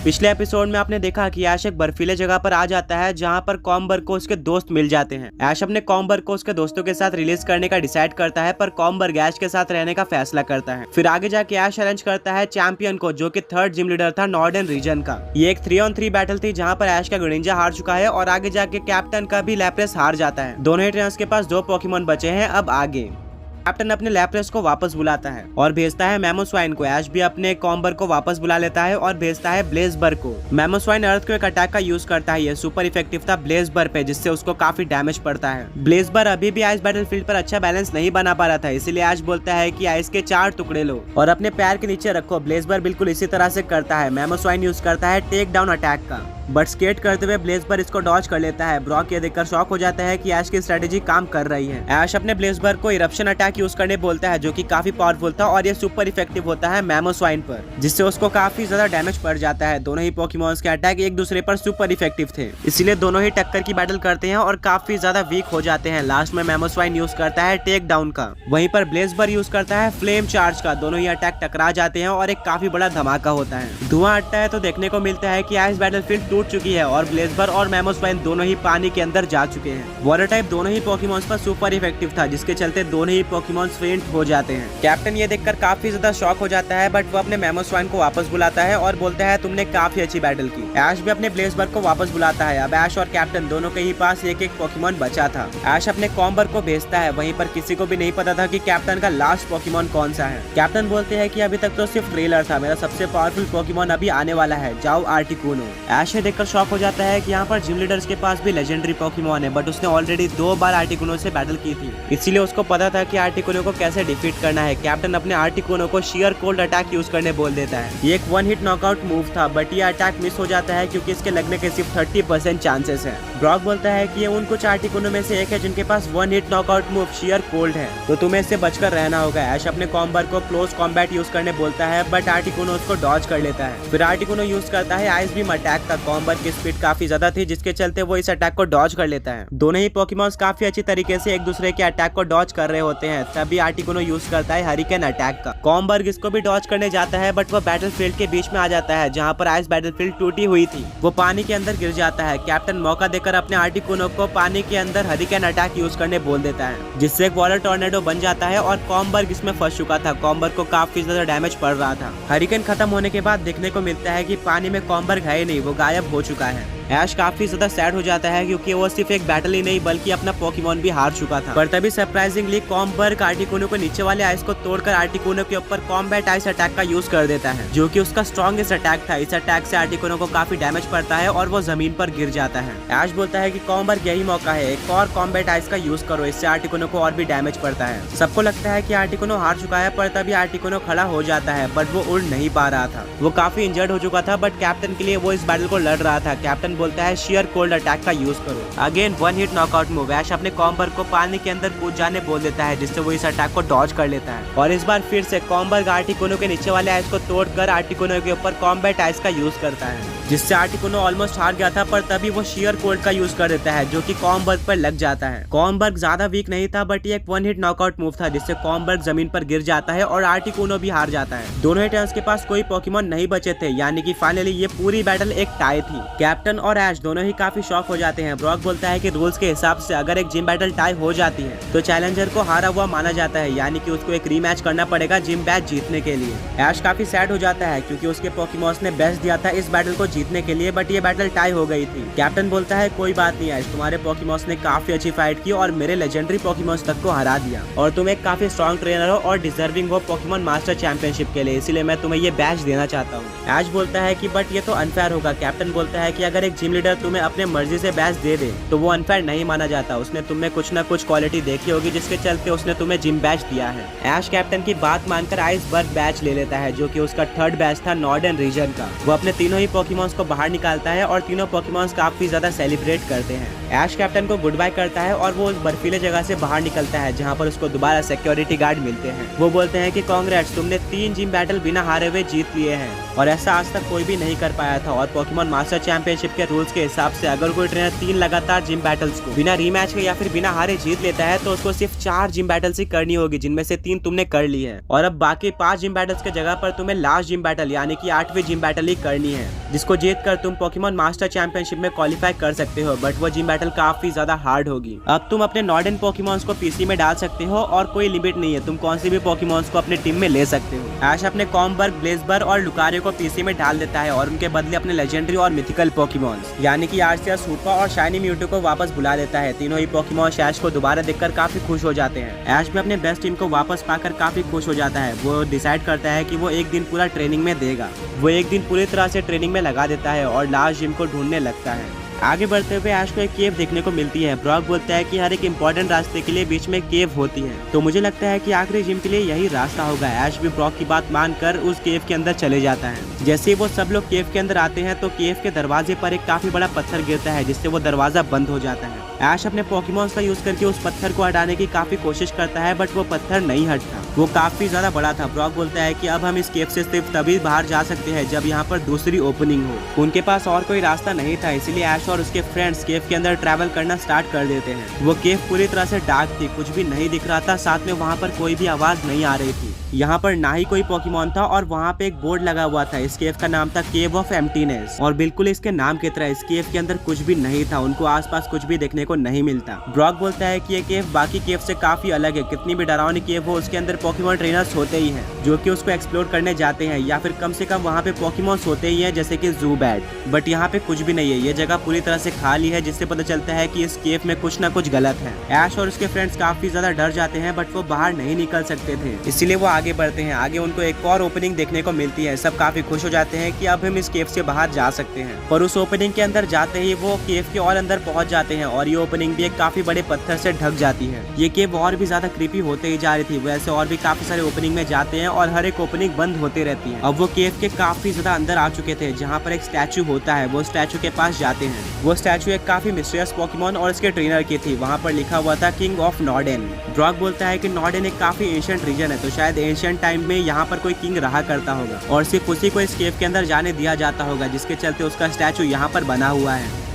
पिछले एपिसोड में आपने देखा कि ऐश एक बर्फीले जगह पर आ जाता है जहां पर कॉम्बर्ग को उसके दोस्त मिल जाते हैं। ऐश अपने कॉम्बर्ग को उसके दोस्तों के साथ रिलीज करने का डिसाइड करता है, पर कॉम्बर्ग ऐश के साथ रहने का फैसला करता है। फिर आगे जाके ऐश अरेंज करता है चैंपियन को, जो कि थर्ड जिम लीडर था नॉर्डर्न रीजन का। ये एक 3-on-3 बैटल थी जहाँ पर ऐश का ग्रेनिंजा हार चुका है और आगे जाके कैप्टन का भी लैप्रेस हार जाता है। दोनों ही ट्रेनर्स के पास 2 पोकेमॉन बचे हैं। अब आगे कैप्टन अपने लैप्रेस को वापस बुलाता है और भेजता है मैमोस्वाइन को। ऐश भी अपने कॉम्बर को वापस बुला लेता है और भेजता है ब्लेजबर को। मैमोस्वाइन अर्थक्वेक अटैक का यूज करता है। ये सुपर इफेक्टिव था ब्लेजबर पे, जिससे उसको काफी डैमेज पड़ता है। ब्लेजबर अभी भी आइस बैटलफील्ड पर अच्छा बैलेंस नहीं बना पा रहा था, इसीलिए ऐश बोलता है कि आइस के 4 टुकड़े लो और अपने पैर के नीचे रखो। ब्लेजबर बिल्कुल इसी तरह से करता है। मैमोस्वाइन यूज करता है टेक डाउन अटैक का, बट स्केट करते हुए ब्लेजबर इसको डॉज कर लेता है। ब्रॉक ये देखकर शॉक हो जाता है कि ऐश की स्ट्रेटेजी काम कर रही है। ऐश अपने ब्लेजबर को इरप्शन अटैक यूज करने बोलता है, जो कि काफी पावरफुल था और ये सुपर इफेक्टिव होता है मैमोस्वाइन पर, जिससे उसको काफी ज्यादा डैमेज पड़ जाता है। दोनों ही पोकेमॉन्स के अटैक एक दूसरे पर सुपर इफेक्टिव थे, इसीलिए दोनों ही टक्कर की बैटल करते हैं और काफी ज्यादा वीक हो जाते हैं। लास्ट में मैमोस्वाइन यूज करता है टेक डाउन का, वहीं पर ब्लेजबर यूज करता है फ्लेम चार्ज का। दोनों ही अटैक टकरा जाते हैं और एक काफी बड़ा धमाका होता है। धुआं हटता है तो देखने को मिलता है कि आइस बैटलफील्ड टूट चुकी है और ब्लेजबर और मैमोस्वाइन दोनों ही पानी के अंदर जा चुके हैं। वाटर टाइप दोनों ही पोकेमॉन्स पर सुपर इफेक्टिव था, जिसके चलते दोनों ही पोकेमॉन्स फेंट हो जाते हैं। कैप्टन ये देखकर काफी ज्यादा शॉक हो जाता है, बट वो अपने मैमोस्वाइन को वापस बुलाता है और बोलता है तुमने काफी अच्छी बैटल की। ऐश भी अपने ब्लेजबर को वापस बुलाता है। अब ऐश और कैप्टन दोनों के ही पास एक पोकेमॉन बचा था। ऐश अपने कॉम्बर को भेजता है, वहीं पर किसी को भी नहीं पता था कि कैप्टन का लास्ट पोकेमॉन कौन सा है। कैप्टन बोलते हैं कि अभी तक तो सिर्फ ट्रेलर था, मेरा सबसे पावरफुल पोकेमॉन अभी आने वाला है, जाओ आर्टिकुनो। ऐश देखकर शॉक हो जाता है कि यहाँ पर जिम लीडर्स के पास भी लेजेंडरी पोकेमॉन है, बट उसने ऑलरेडी 2 बार आर्टिकुनो से बैटल की थी, इसीलिए उसको पता था कि आर्टिकुनो को कैसे डिफीट करना है। कैप्टन अपने आर्टिकुनो को शेयर कोल्ड अटैक यूज करने बोल देता है। ये एक 1 हिट नॉकआउट मूव था, बट ये अटैक मिस हो जाता है क्योंकि इसके लगने के सिर्फ 30% चांसेस है। ब्रॉक बोलता है कि ये उन कुछ आर्टिकुनो में से एक है जिनके पास 1 hit knockout move share cold है, तो तुम्हें इससे बचकर रहना होगा। ऐश अपने कॉम्बर को क्लोज कॉम्बैट यूज करने बोलता है, बट आर्टिकुनो उसको डॉज कर लेता है। फिर आर्टिकुनो यूज करता है आइस बीम अटैक का। कॉम्बर की स्पीड काफी ज्यादा थी, जिसके चलते वो इस अटैक को डॉज कर लेता है। दोनों ही पोकेमॉन्स काफी अच्छी तरीके से एक दूसरे के अटैक को डॉज कर रहे होते हैं, तभी आर्टिकुनो यूज करता है हरिकेन अटैक का। कॉम्बर्ग इसको भी डॉज करने जाता है, बट वो बैटलफील्ड के बीच में आ जाता है जहाँ पर आइस बैटलफील्ड टूटी हुई थी। वो पानी के अंदर गिर जाता है। कैप्टन मौका देकर अपने आर्टिकुनो को पानी के अंदर हरिकेन अटैक यूज करने बोल देता है, जिससे एक वाटर टॉर्नेडो बन जाता है और कॉम्बर्ग इसमें फंस चुका था। कॉम्बर्ग को काफी ज्यादा डैमेज पड़ रहा था। हरिकेन खत्म होने के बाद देखने को मिलता है कि पानी में कॉम्बर्ग है ही नहीं, वो गायब हो चुका है। ऐश काफी ज्यादा सैड हो जाता है क्योंकि वो सिर्फ एक बैटल ही नहीं बल्कि अपना पोकेमॉन भी हार चुका था। पर तभी सरप्राइजिंगली कॉम्बर्ग आर्टिकुनो को नीचे वाले आइस को तोड़कर आर्टिकुनो के ऊपर कॉम्बैट आइस अटैक का यूज कर देता है, जो कि उसका स्ट्रॉन्गेस्ट अटैक था। इस अटैक से आर्टिकुनो को काफी डैमेज पड़ता है और वो जमीन पर गिर जाता है। ऐश बोलता है कि कॉम्बर्ग यही मौका है, एक और कॉम्बैट आइस का यूज करो, इससे आर्टिकुनो को और भी डैमेज पड़ता है। सबको लगता है कि आर्टिकुनो हार चुका है, पर तभी आर्टिकुनो खड़ा हो जाता है, बट वो उड़ नहीं पा रहा था। वो काफी इंजर्ड हो चुका था, बट कैप्टन के लिए वो इस बैटल को लड़ रहा था। कैप्टन बोलता है शेयर कोल्ड अटैक का यूज करो। Again 1 hit knockout move. Ash अपने कॉम्बर्ग को पानी के अंदर कूद जाने बोल देता है, जिससे वो इस अटैक को डॉज कर लेता है। और इस बार फिर से कॉम्बर्ग आर्टिकुनो के नीचे वाले आइस को तोड़कर आर्टिकुनो के ऊपर कॉम्बैट आइस का यूज करता है, जिससे आर्टिकुनो ऑलमोस्ट हार गया था, पर तभी वो शेयर कोल्ड का यूज कर देता है, जो कि कॉम्बर्ग पर लग जाता है। कॉम्बर्ग ज्यादा वीक नहीं था, बट ये एक 1 हिट नॉकआउट मूव था, जिससे कॉम्बर्ग जमीन पर गिर जाता है और आर्टिकुनो भी हार जाता है। दोनों ही टर्न्स के पास कोई पोकेमॉन नहीं बचे थे, यानी कि फाइनली ये पूरी बैटल एक टाई थी। कैप्टन और ऐश दोनों ही काफी शॉक हो जाते हैं। ब्रॉक बोलता है कि रूल्स के हिसाब से अगर एक जिम बैटल टाई हो जाती है तो चैलेंजर को हारा हुआ माना जाता है, यानी कि उसको एक रीमैच करना पड़ेगा जिम बैच जीतने के लिए। ऐश काफी सैड हो जाता है क्योंकि उसके पोकेमॉन्स ने बेस्ट दिया था इस बैटल को जीतने के लिए, बट ये बैटल टाई हो गई थी। कैप्टन बोलता है कोई बात नहीं ऐश, तुम्हारे पोकेमॉन्स ने काफी अच्छी फाइट की और मेरे लेजेंडरी पोकेमॉन्स तक को हरा दिया, और तुम एक काफी स्ट्रॉन्ग ट्रेनर हो और डिजर्विंग हो पोकेमॉन मास्टर चैंपियनशिप के लिए, इसीलिए मैं तुम्हें ये बैच देना चाहता हूँ। ऐश बोलता है कि बट ये तो अनफेयर होगा। कैप्टन बोलता है कि अगर एक जिम लीडर तुम्हें अपने मर्जी से बैच दे दे तो वो अनफेयर नहीं माना जाता। उसने तुम्हें कुछ न कुछ क्वालिटी देखी होगी जिसके चलते उसने तुम्हें जिम बैच दिया है। ऐश कैप्टन की बात मानकर आइसबर्ग बैच ले लेता है, जो कि उसका 3rd बैच था नॉर्डर्न रीजन का। वो अपने तीनों ही पोकेमॉन्स को बाहर निकालता है और तीनों पोकेमॉन्स काफी ज्यादा सेलिब्रेट करते हैं। ऐश कैप्टन को गुड बाय करता है और वो उस बर्फीले जगह से बाहर निकलता है जहाँ पर उसको दोबारा सिक्योरिटी गार्ड मिलते हैं। वो बोलते हैं कि कांग्रेट्स, तुमने 3 जिम बैटल बिना हारे हुए जीत लिए हैं और ऐसा आज तक कोई भी नहीं कर पाया था, और पोकेमॉन मास्टर चैंपियनशिप के के रूल्स के हिसाब से अगर कोई ट्रेनर 3 लगातार जिम बैटल्स को बिना रीमैच के या फिर बिना हारे जीत लेता है तो उसको सिर्फ 4 जिम बैटल्स ही करनी होगी, जिनमें से 3 तुमने कर ली है। और अब बाकी 5 जिम बैटल्स के जगह पर तुम्हें लास्ट जिम बैटल यानी कि 8वीं जिम बैटल ही करनी है, जिसको जीत कर तुम पोकेमॉन मास्टर चैंपियनशिप में क्वालिफाई कर सकते हो। बट वो जिम बैटल काफी ज्यादा हार्ड होगी। अब तुम अपने नॉर्डन पोकेमॉन्स को पीसी में डाल सकते हो और कोई लिमिट नहीं है, तुम कौन से भी पोकेमॉन्स को अपने टीम में ले सकते हो। ऐश अपने कॉम्बर्ग, ब्लेजबर और लुकारियो को पीसी में डाल देता है और उनके बदले अपने लेजेंडरी और मिथिकल पोकेमॉन्स यानी कि आर्सियस, हुपा और शाइनी म्यूटो को वापस बुला देता है। तीनों ही पोकेमॉन्स ऐश को दोबारा देखकर काफी खुश हो जाते हैं। ऐश भी अपने बेस्ट टीम को वापस पाकर काफी खुश हो जाता है। वो डिसाइड करता है कि वो एक दिन पूरा ट्रेनिंग में देगा। वो एक दिन पूरी तरह से ट्रेनिंग में लगा देता है और लास्ट जिम को ढूंढने लगता है। आगे बढ़ते हुए ऐश को एक केव देखने को मिलती है। ब्रॉक बोलता है कि हर एक इम्पोर्टेंट रास्ते के लिए बीच में केव होती है, तो मुझे लगता है कि आखिरी जिम के लिए यही रास्ता होगा। ऐश भी ब्रॉक की बात मानकर उस केव के अंदर चले जाता है। जैसे ही वो सब लोग केव के अंदर आते हैं तो केव के दरवाजे पर एक काफी बड़ा पत्थर गिरता है, जिससे वो दरवाजा बंद हो जाता है। ऐश अपने पोकेमॉन्स का यूज करके उस पत्थर को हटाने की काफी कोशिश करता है, बट वो पत्थर नहीं हटता। वो काफी ज्यादा बड़ा था। ब्रॉक बोलता है कि अब हम इस केव से सिर्फ तभी बाहर जा सकते हैं जब यहाँ पर दूसरी ओपनिंग हो। उनके पास और कोई रास्ता नहीं था, इसीलिए ऐश और उसके फ्रेंड्स केव के अंदर ट्रैवल करना स्टार्ट कर देते हैं। वो केव पूरी तरह से डार्क थी, कुछ भी नहीं दिख रहा था, साथ में वहाँ पर कोई भी आवाज नहीं आ रही थी। यहाँ पर ना ही कोई पोकेमॉन था और वहाँ पे एक बोर्ड लगा हुआ था। इस केव का नाम था केव ऑफ एम्प्टीनेस और बिल्कुल इसके नाम की तरह इस केव के अंदर कुछ भी नहीं था। उनको आसपास कुछ भी देखने को नहीं मिलता। ब्रॉक बोलता है कि ये केव बाकी केव से काफी अलग है। कितनी भी डरावनी केव हो, उसके अंदर पोकेमॉन ट्रेनर्स होते ही हैं जो कि उसको एक्सप्लोर करने जाते हैं, या फिर कम से कम वहाँ पे पोकेमॉन्स होते ही हैं जैसे कि ज़ूबैट। बट यहाँ पे कुछ भी नहीं है। ये जगह पूरी तरह से खाली है, जिससे पता चलता है कि इस केव में कुछ ना कुछ गलत है। ऐश और उसके फ्रेंड्स काफी ज्यादा डर जाते हैं, बट वो बाहर नहीं निकल सकते थे, इसीलिए वो आगे बढ़ते हैं। आगे उनको एक और ओपनिंग देखने को मिलती है। सब काफी खुश हो जाते हैं कि अब हम इस केव से बाहर जा सकते हैं। और उस ओपनिंग के अंदर जाते ही वो केव के और अंदर पहुंच जाते हैं और ये ओपनिंग भी एक काफी बड़े पत्थर से ढक जाती है। ये केव और भी ज्यादा क्रीपी होते ही जा रही थी। वैसे और भी काफी सारे ओपनिंग में जाते हैं और हर एक ओपनिंग बंद होती रहती है। अब वो केव के काफी ज्यादा अंदर आ चुके थे, जहाँ पर एक स्टैचू होता है। वो स्टैचू के पास जाते हैं। वो स्टैचू एक काफी मिस्टीरियस पोकेमॉन और इसके ट्रेनर की थी। वहाँ पर लिखा हुआ था किंग ऑफ नॉर्डन। ब्रॉक बोलता है कि नॉर्डन एक काफी एंशिएंट रीजन है, तो शायद एंशिएंट टाइम में यहाँ पर कोई किंग रहा करता होगा और सिर्फ उसी को इस केव के अंदर जाने दिया जाता होगा, जिसके चलते उसका स्टैचू यहाँ पर बना हुआ है।